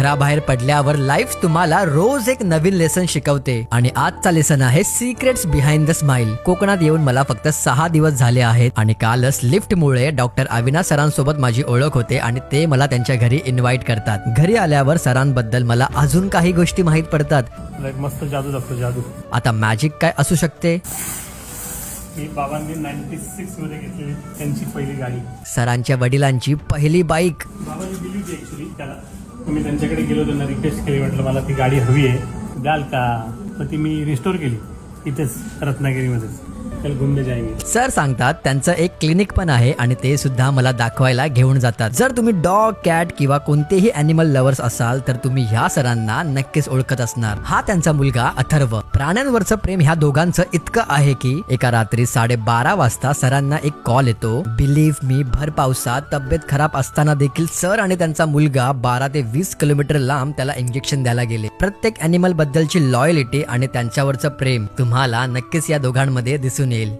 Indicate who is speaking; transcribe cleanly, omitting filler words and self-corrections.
Speaker 1: घराबाहेर पडल्यावर लाईफ तुम्हाला रोज एक नवीन लेसन शिकवते आणि आजचा लेसन आहे सिक्रेट्स बिहाइंड द स्माइल. कोकणात येऊन मला फक्त 6 दिवस झाले आहेत आणि कालच लिफ्ट मुळे डॉक्टर अविनाश सरांसोबत माझी ओळख होते आणि ते मला त्यांच्या घरी इन्व्हाइट करतात. घरी आल्यावर सरांबद्दल मला अजून काही गोष्टी माहित पडतात.
Speaker 2: मस्त जादू दाखवतो, जादू.
Speaker 1: आता मॅजिक काय असू शकते?
Speaker 2: मी बाबांनी 96 मध्ये घेतलेली त्यांची पहिली गाडी.
Speaker 1: सरांच्या वडिलांची पहिली बाईक.
Speaker 2: बाबांनी दिली होती ऍक्च्युली त्याला. मी त्यांच्याकडे गेलो, त्यांना रिक्वेस्ट केली, म्हटलं मला ती गाडी हवी आहे, द्याल का? तर ती मी रिस्टोर केली इथेच रत्नागिरीमध्येच. त्याला घुमले जाएंगे.
Speaker 1: सर सांगतात त्यांचं एक क्लिनिक पण आहे आणि ते सुद्धा मला दाखवायला घेऊन जातात. जर तुम्ही डॉग, कॅट किंवा कोणतेही अॅनिमल लव्हर्स असाल तर तुम्ही ह्या सरांना नक्कीच ओळखत असणार. हा त्यांचा मुलगा अथर्व. प्राण्यांवरचं प्रेम ह्या दोघांचं इतकं आहे की एका रात्री 12:30 वाजता सरांना एक कॉल येतो. बिलीव्ह मी, भर पावसात तब्येत खराब असताना देखील सर आणि त्यांचा मुलगा 12 ते 20 किलोमीटर लांब त्याला इंजेक्शन द्यायला गेले. प्रत्येक अॅनिमल बद्दलची लॉयलिटी आणि त्यांच्यावरचं प्रेम तुम्हाला नक्कीच या दोघांमध्ये दिसून येईल.